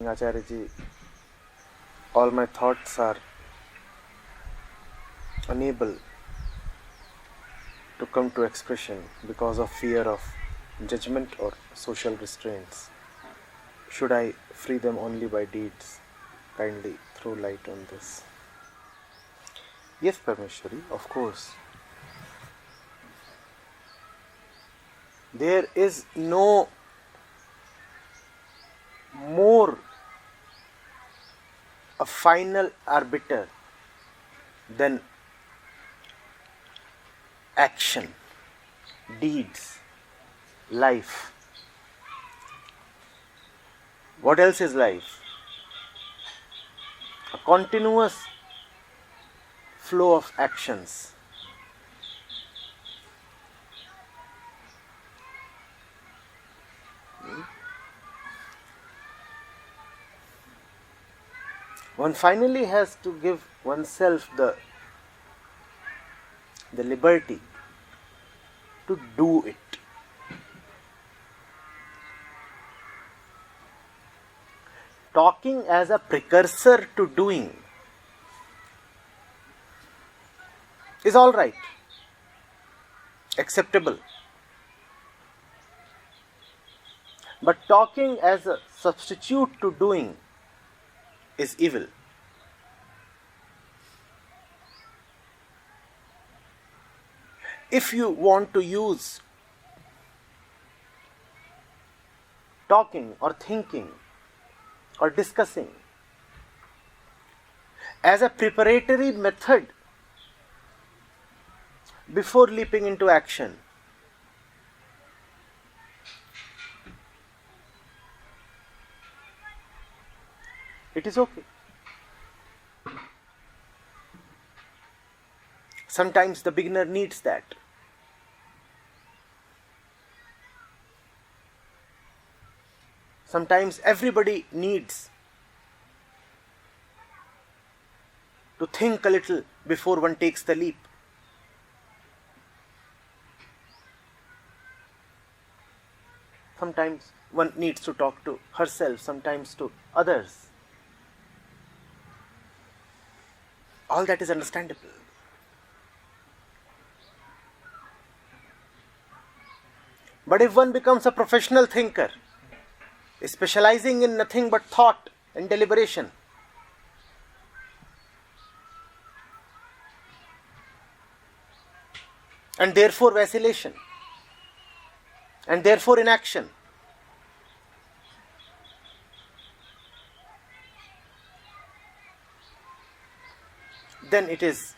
Acharya ji, all my thoughts are unable to come to expression because of fear of judgment or social restraints. Should I free them only by deeds? Kindly throw light on this. Yes, Parmeshwari, of course. There is no more a final arbiter than action, deeds, life. What else is life? A continuous flow of actions. One finally has to give oneself the liberty to do it. Talking as a precursor to doing is all right, acceptable. But talking as a substitute to doing is evil. If you want to use talking or thinking or discussing as a preparatory method before leaping into action, it is okay. Sometimes the beginner needs that. Sometimes everybody needs to think a little before one takes the leap. Sometimes one needs to talk to herself, sometimes to others. All that is understandable. But if one becomes a professional thinker, specializing in nothing but thought and deliberation, and therefore vacillation, and therefore inaction, then it is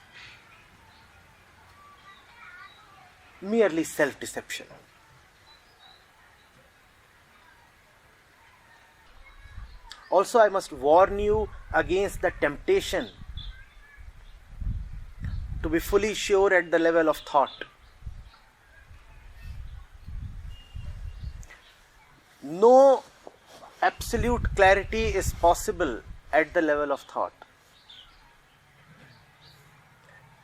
merely self-deception. Also, I must warn you against the temptation to be fully sure at the level of thought. No absolute clarity is possible at the level of thought.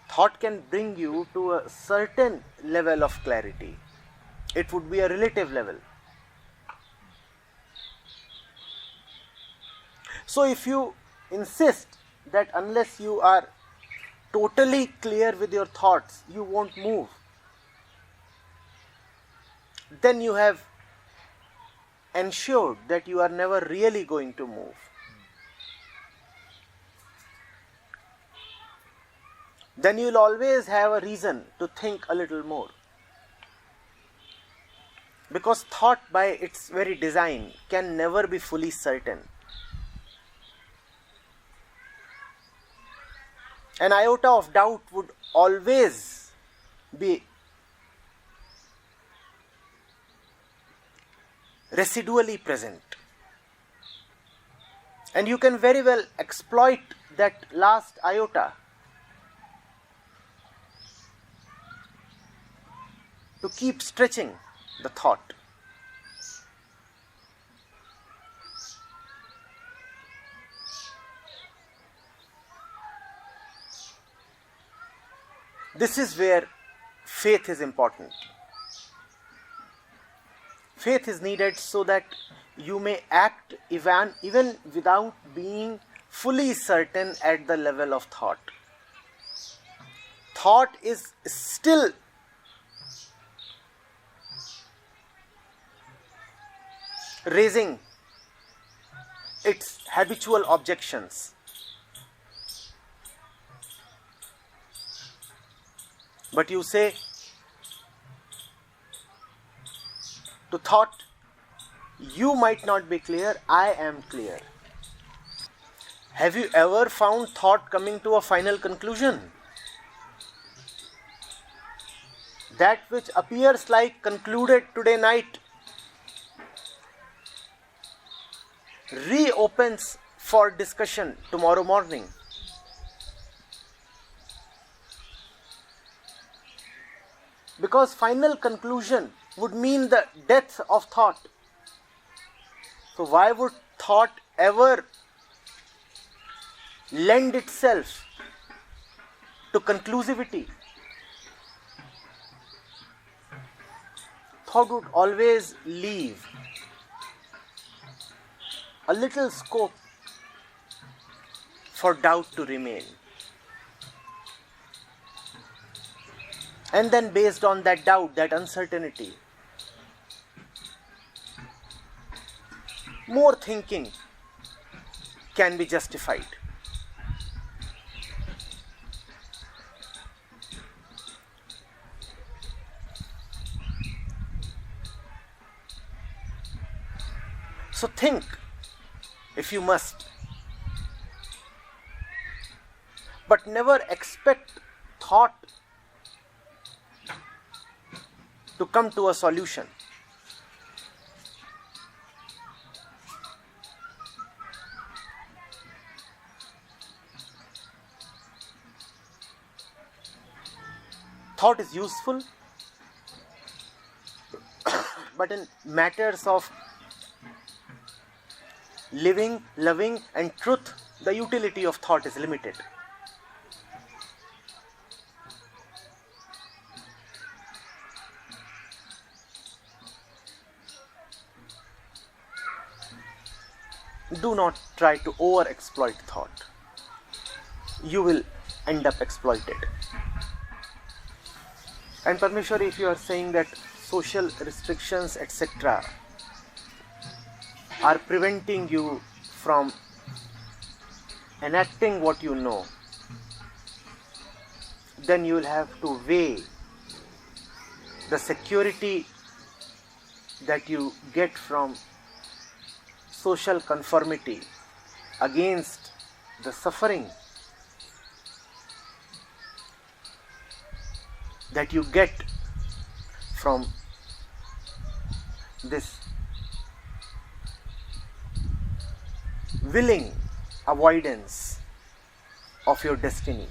Thought can bring you to a certain level of clarity. It would be a relative level. So if you insist that unless you are totally clear with your thoughts, you won't move, then you have ensured that you are never really going to move. Then you will always have a reason to think a little more. Because thought by its very design can never be fully certain. An iota of doubt would always be residually present. And you can very well exploit that last iota to keep stretching the thought. This is where faith is important. Faith is needed so that you may act even without being fully certain at the level of thought. Thought is still raising its habitual objections. But you say to thought, you might not be clear, I am clear. Have you ever found thought coming to a final conclusion? That which appears like concluded today night reopens for discussion tomorrow morning. Because final conclusion would mean the death of thought. So why would thought ever lend itself to conclusivity? Thought would always leave a little scope for doubt to remain. And then based on that doubt, that uncertainty, more thinking can be justified. So think if you must, but never expect thought to come to a solution. Thought is useful, but in matters of living, loving and truth, the utility of thought is limited. Do not try to over-exploit thought. You will end up exploited. And Parmeshwari, if you are saying that social restrictions, etc., are preventing you from enacting what you know, then you will have to weigh the security that you get from social conformity against the suffering that you get from this willing avoidance of your destiny.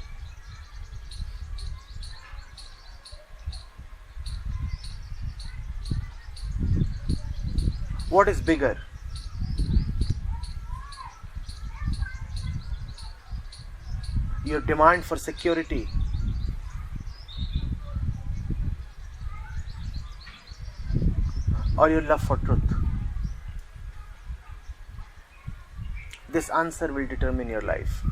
What is bigger? Your demand for security or your love for truth? This answer will determine your life.